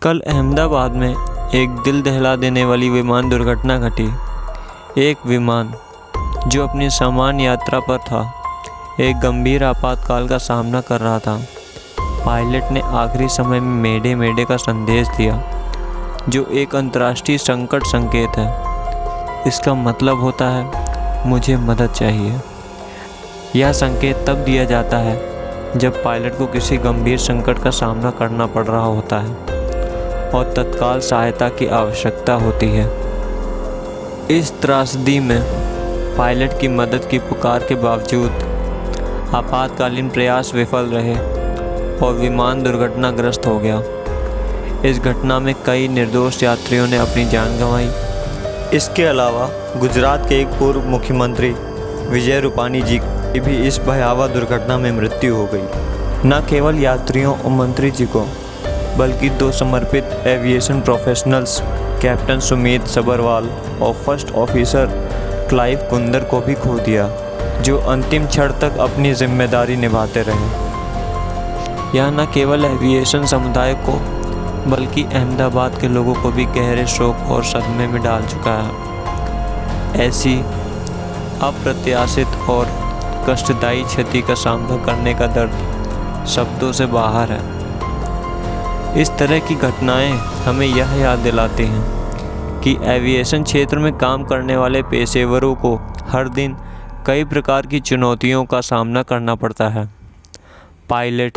कल अहमदाबाद में एक दिल दहला देने वाली विमान दुर्घटना घटी। एक विमान जो अपनी सामान्य यात्रा पर था, एक गंभीर आपातकाल का सामना कर रहा था। पायलट ने आखिरी समय में मेडे मेडे का संदेश दिया, जो एक अंतर्राष्ट्रीय संकट संकेत है। इसका मतलब होता है मुझे मदद चाहिए। यह संकेत तब दिया जाता है जब पायलट को किसी गंभीर संकट का सामना करना पड़ रहा होता है और तत्काल सहायता की आवश्यकता होती है। इस त्रासदी में पायलट की मदद की पुकार के बावजूद आपातकालीन प्रयास विफल रहे और विमान दुर्घटनाग्रस्त हो गया। इस घटना में कई निर्दोष यात्रियों ने अपनी जान गंवाई। इसके अलावा गुजरात के एक पूर्व मुख्यमंत्री विजय रूपानी जी की भी इस भयावह दुर्घटना में मृत्यु हो गई। न केवल यात्रियों और मंत्री जी को, बल्कि दो समर्पित aviation professionals, captain Sumeet Sabharwal और फर्स्ट ऑफिसर क्लाइव कुंदर को भी खो दिया, जो अंतिम क्षण तक अपनी जिम्मेदारी निभाते रहे। यह न केवल एविएशन समुदाय को, बल्कि अहमदाबाद के लोगों को भी गहरे शोक और सदमे में डाल चुका है। ऐसी अप्रत्याशित और कष्टदायी क्षति का सामना करने का दर्द शब्दों से बाहर है। इस तरह की घटनाएं हमें यह याद दिलाती हैं कि एविएशन क्षेत्र में काम करने वाले पेशेवरों को हर दिन कई प्रकार की चुनौतियों का सामना करना पड़ता है। पायलट,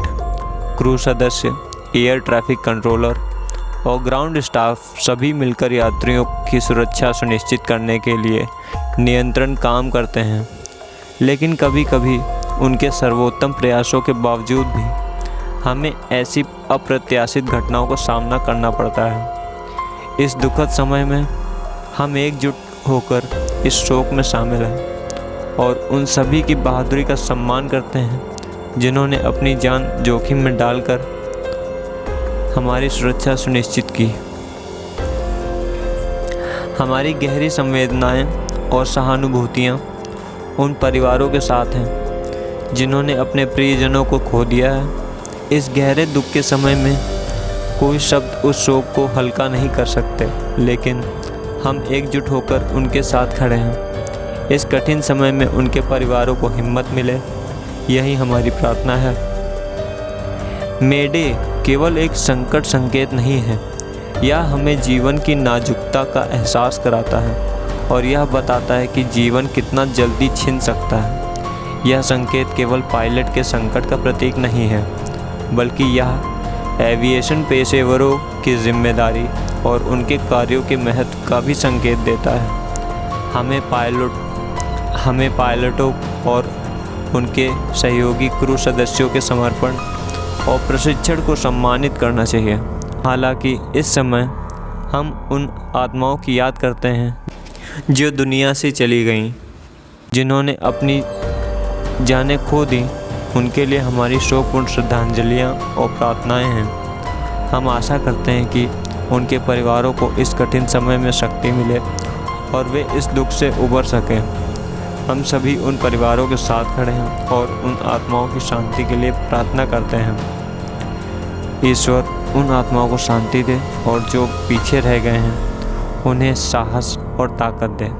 क्रू सदस्य, एयर ट्रैफिक कंट्रोलर और ग्राउंड स्टाफ सभी मिलकर यात्रियों की सुरक्षा सुनिश्चित करने के लिए निरंतर काम करते हैं। लेकिन कभी कभी उनके सर्वोत्तम प्रयासों के बावजूद भी हमें ऐसी अप्रत्याशित घटनाओं का सामना करना पड़ता है। इस दुखद समय में हम एकजुट होकर इस शोक में शामिल हैं और उन सभी की बहादुरी का सम्मान करते हैं, जिन्होंने अपनी जान जोखिम में डालकर हमारी सुरक्षा सुनिश्चित की। हमारी गहरी संवेदनाएं और सहानुभूतियां उन परिवारों के साथ हैं जिन्होंने अपने प्रियजनों को खो दिया है। इस गहरे दुख के समय में कोई शब्द उस शोक को हल्का नहीं कर सकते, लेकिन हम एकजुट होकर उनके साथ खड़े हैं। इस कठिन समय में उनके परिवारों को हिम्मत मिले, यही हमारी प्रार्थना है। मेडे केवल एक संकट संकेत नहीं है, यह हमें जीवन की नाजुकता का एहसास कराता है और यह बताता है कि जीवन कितना जल्दी छिन सकता है। यह संकेत केवल पायलट के संकट का प्रतीक नहीं है, बल्कि यह एविएशन पेशेवरों की जिम्मेदारी और उनके कार्यों के महत्व का भी संकेत देता है। हमें पायलटों और उनके सहयोगी क्रू सदस्यों के समर्पण और प्रशिक्षण को सम्मानित करना चाहिए। हालांकि इस समय हम उन आत्माओं की याद करते हैं जो दुनिया से चली गईं, जिन्होंने अपनी जानें खो दी। उनके लिए हमारी शोकपूर्ण श्रद्धांजलियाँ और प्रार्थनाएं हैं। हम आशा करते हैं कि उनके परिवारों को इस कठिन समय में शक्ति मिले और वे इस दुख से उबर सकें। हम सभी उन परिवारों के साथ खड़े हैं और उन आत्माओं की शांति के लिए प्रार्थना करते हैं। ईश्वर उन आत्माओं को शांति दे और जो पीछे रह गए हैं उन्हें साहस और ताकत दे।